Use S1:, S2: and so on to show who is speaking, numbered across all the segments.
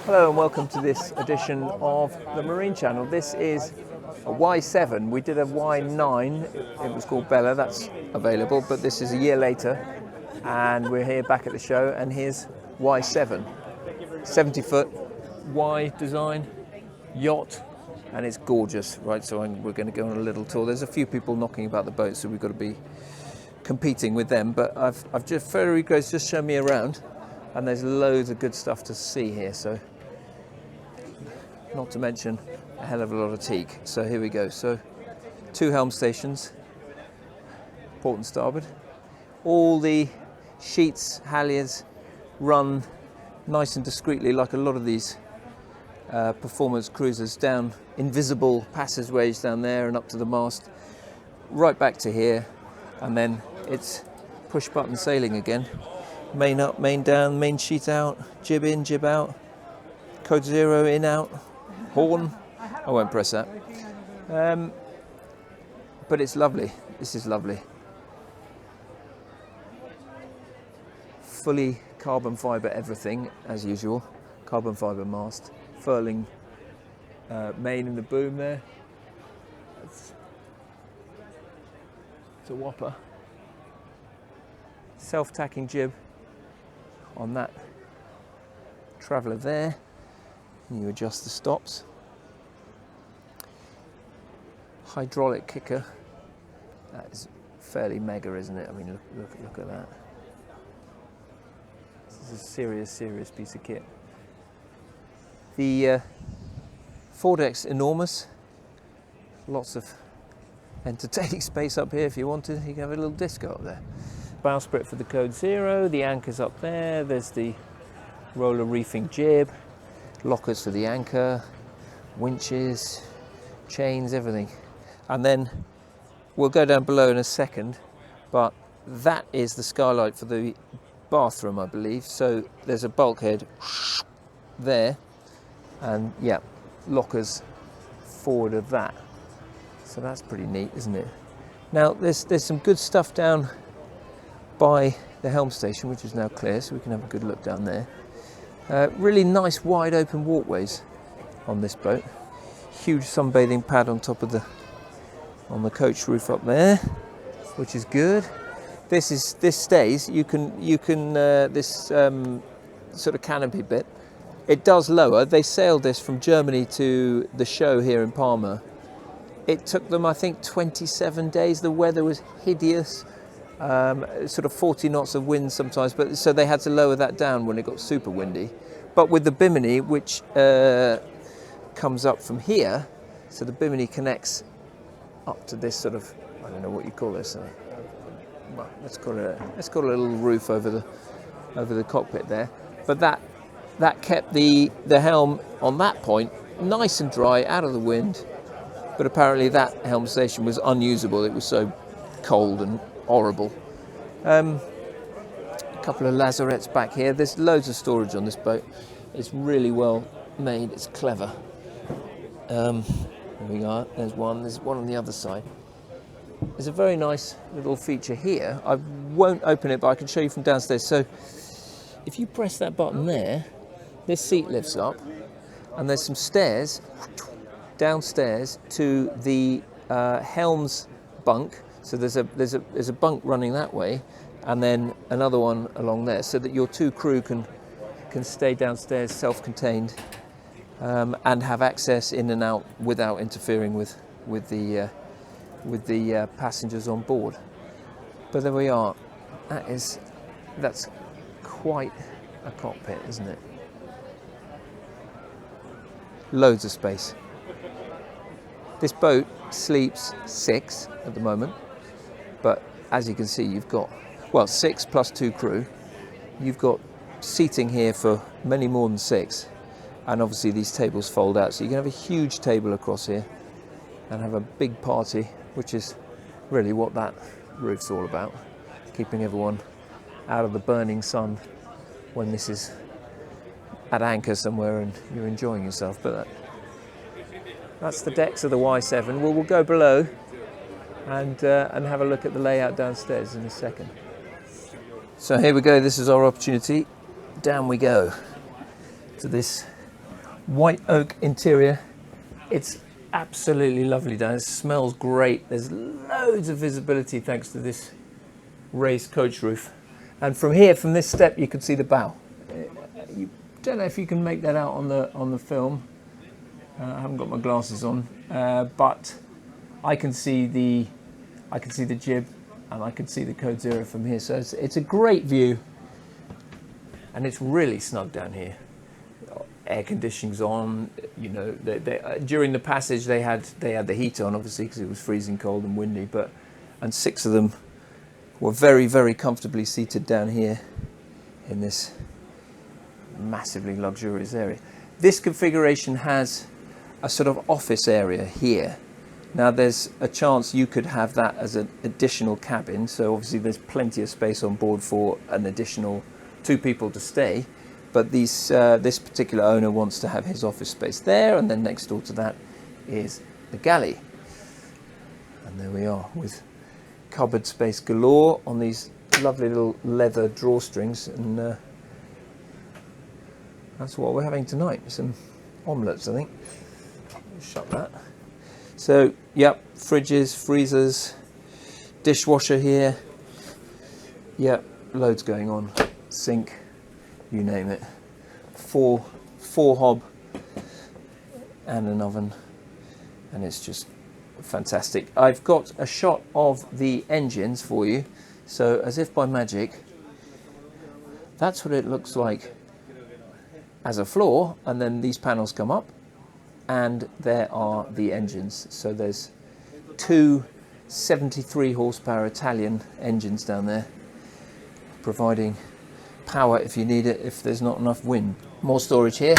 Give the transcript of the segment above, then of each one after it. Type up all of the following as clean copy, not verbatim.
S1: Hello and welcome to this edition of the Marine Channel. This is a Y7. We did a Y9, it was called Bella, that's available, but this is a year later and we're here back at the show, and here's Y7. 70-foot Y design yacht, and it's gorgeous, right? So we're going to go on a little tour. There's a few people knocking about the boat, so we've got to be competing with them, but Federico's just shown me around, and there's loads of good stuff to see here, so not to mention a hell of a lot of teak. So here we go. So 2 helm stations, port and starboard. All the sheets, halyards run nice and discreetly, like a lot of these performance cruisers, down invisible passageways down there and up to the mast, right back to here, and then it's push button sailing again. Main up, main down, main sheet out, jib in, jib out, code 0 in, out, horn. I won't press that. But it's lovely. This is lovely. Fully carbon fibre everything, as usual. Carbon fibre mast, furling main in the boom there. It's a whopper. Self-tacking jib on that traveller there. And you adjust the stops. Hydraulic kicker. That is fairly mega, isn't it? I mean, look at that. This is a serious piece of kit. The foredeck's enormous. Lots of entertaining space up here if you wanted. You can have a little disco up there. Bowsprit for the code 0. The anchor's up there. There's the roller reefing jib. Lockers for the anchor. Winches, chains, everything. And then we'll go down below in a second, but that is the skylight for the bathroom, I believe. So there's a bulkhead there, and yeah, lockers forward of that. So that's pretty neat, isn't it? Now there's some good stuff down by the helm station, which is now clear, so we can have a good look down there. Really nice wide open walkways on this boat. Huge sunbathing pad on top of the coach roof up there, which is good. This stays. You can this sort of canopy bit. It does lower. They sailed this from Germany to the show here in Palma. It took them, I think, 27 days. The weather was hideous. Sort of 40 knots of wind sometimes, but so they had to lower that down when it got super windy. But with the Bimini, which comes up from here, so the Bimini connects up to this sort of, I don't know what you call this. Well, let's call it a little roof over the cockpit there. But that kept the helm on that point nice and dry, out of the wind. But apparently that helm station was unusable. It was so cold and horrible. A couple of lazarettes back here. There's loads of storage on this boat. It's really well made. It's clever. There we are. There's one on the other side. There's a very nice little feature here. I won't open it, but I can show you from downstairs. So if you press that button there, this seat lifts up, and there's some stairs downstairs to the helm's bunk. So there's a bunk running that way, and then another one along there, so that your 2 crew can stay downstairs self-contained, and have access in and out without interfering with the passengers on board. But there we are. That's quite a cockpit, isn't it? Loads of space. This boat sleeps 6 at the moment, but as you can see, you've got, well, 6 plus 2 crew. You've got seating here for many more than 6, and obviously these tables fold out, so you can have a huge table across here and have a big party, which is really what that roof's all about, keeping everyone out of the burning sun when this is at anchor somewhere and you're enjoying yourself. But that's the decks of the Y7. We'll go below and have a look at the layout downstairs in a second. So here we go, this is our opportunity. Down we go to this white oak interior. It's absolutely lovely down. It smells great. There's loads of visibility thanks to this raised coach roof. And from here, from this step, you can see the bow. You don't know if you can make that out on the film. I haven't got my glasses on, but I can see the jib and I can see the Code Zero from here. So it's a great view, and it's really snug down here. Air conditioning's on. You know, during the passage they had the heat on, obviously, because it was freezing cold and windy. And 6 of them were very, very comfortably seated down here in this massively luxurious area. This configuration has a sort of office area here. Now there's a chance you could have that as an additional cabin, so obviously there's plenty of space on board for an additional 2 people to stay, but this particular owner wants to have his office space there, and then next door to that is the galley. And there we are, with cupboard space galore on these lovely little leather drawstrings, and that's what we're having tonight. Some omelettes, I think. Shut that. So, yep, fridges, freezers, dishwasher here. Yep, loads going on. Sink, you name it. Four hob and an oven, and it's just fantastic. I've got a shot of the engines for you. So, as if by magic, that's what it looks like as a floor, and then these panels come up, and there are the engines. So there's 2 73 horsepower Italian engines down there, providing power if you need it, if there's not enough wind. More storage here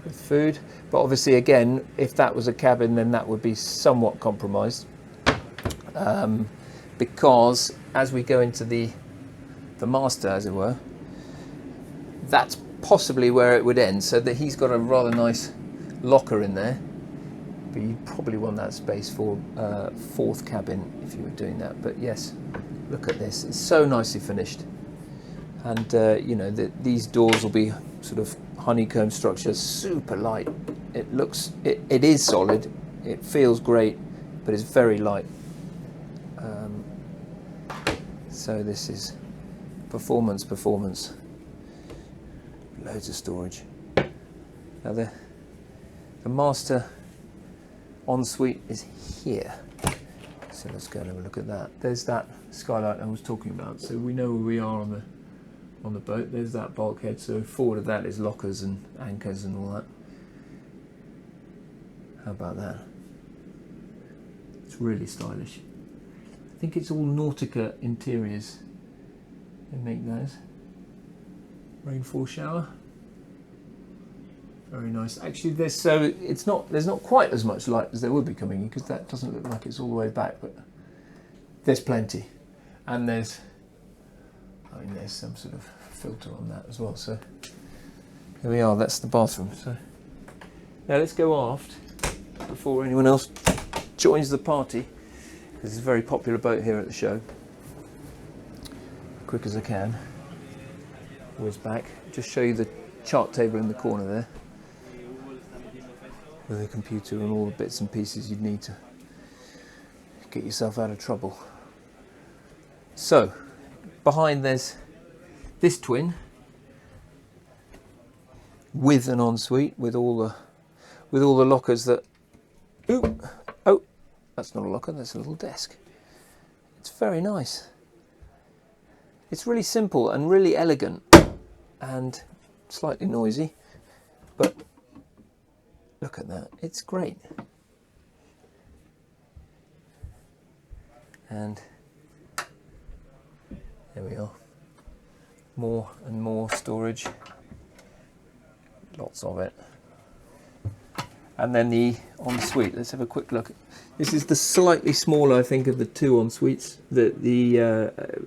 S1: with food, but obviously again, if that was a cabin, then that would be somewhat compromised, because as we go into the master, as it were, that's possibly where it would end, so that he's got a rather nice locker in there, but you probably want that space for 4th cabin if you were doing that. But yes, look at this, it's so nicely finished, and you know, these doors will be sort of honeycomb structure, super light. It is solid, it feels great, but it's very light. So this is performance. Loads of storage. Now the master ensuite is here. So let's go and have a look at that. There's that skylight I was talking about. So we know where we are on the boat. There's that bulkhead. So forward of that is lockers and anchors and all that. How about that? It's really stylish. I think it's all Nautica interiors. They make those. Rainfall shower. Very nice. Actually, there's not quite as much light as there would be coming in, because that doesn't look like it's all the way back, but there's plenty, and there's some sort of filter on that as well. So here we are. That's the bathroom. So now let's go aft before anyone else joins the party, because it's a very popular boat here at the show. Quick as I can. Whiz back. Just show you the chart table in the corner there, with a computer and all the bits and pieces you'd need to get yourself out of trouble. So behind there's this twin with an ensuite, with all the lockers that. Oh, that's not a locker. That's a little desk. It's very nice. It's really simple and really elegant, and slightly noisy, but look at that, it's great. And there we are, more and more storage, lots of it. And then the ensuite, let's have a quick look. This is the slightly smaller, I think, of the 2 ensuites,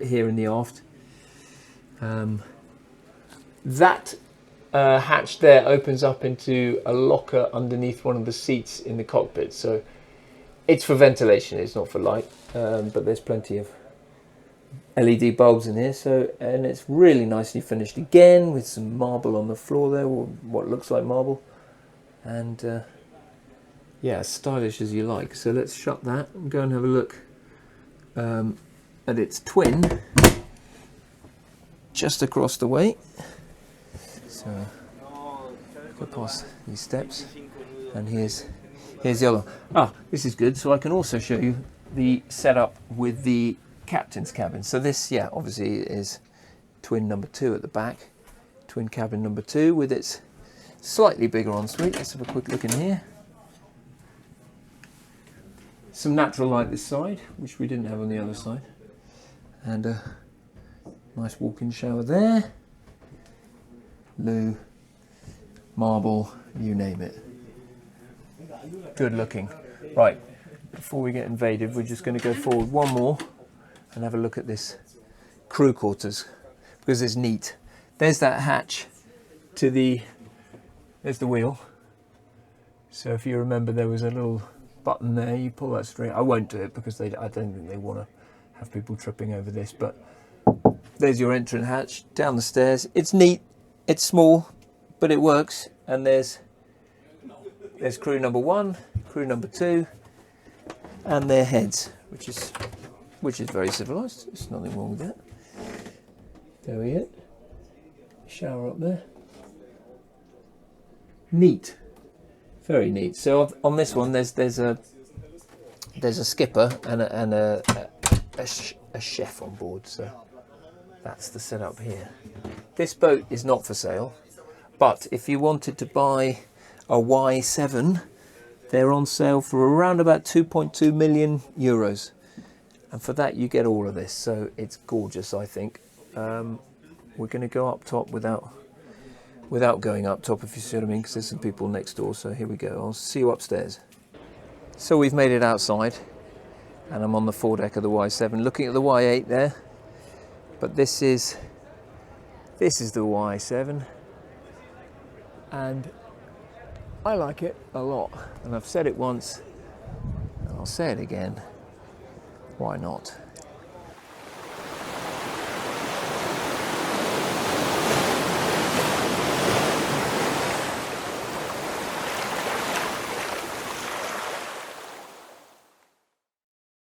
S1: here in the aft. That hatch there opens up into a locker underneath one of the seats in the cockpit, so it's for ventilation, it's not for light, but there's plenty of LED bulbs in here. So, and it's really nicely finished again, with some marble on the floor there, or what looks like marble, and yeah, as stylish as you like. So let's shut that and go and have a look at its twin just across the way. So go past these steps, and here's the other one. Ah, this is good. So I can also show you the setup with the captain's cabin. So this, yeah, obviously is twin number 2 at the back, twin cabin number 2 with its slightly bigger ensuite. Let's have a quick look in here. Some natural light this side, which we didn't have on the other side, and a nice walk-in shower there. Loo, marble, you name it. Good looking. Right, before we get invaded, we're just going to go forward one more and have a look at this crew quarters, because it's neat. There's that hatch to there's the wheel. So if you remember, there was a little button there, you pull that string. I won't do it because I don't think they want to have people tripping over this, but there's your entrance hatch down the stairs. It's neat, it's small, but it works. And there's crew number 1, crew number 2, and their heads, which is very civilized. There's nothing wrong with that. There we go. Shower up there. Neat. Very neat. So on this one, there's a skipper and a chef on board. So that's the setup here. This boat is not for sale, but if you wanted to buy a Y7, they're on sale for around about 2.2 million euros, and for that you get all of this. So it's gorgeous, I think. We're going to go up top without going up top, if you see what I mean, because there's some people next door. So here we go. I'll see you upstairs. So we've made it outside, and I'm on the foredeck of the Y7, looking at the Y8 there. But this is the Y7, and I like it a lot. And I've said it once, and I'll say it again. Why not?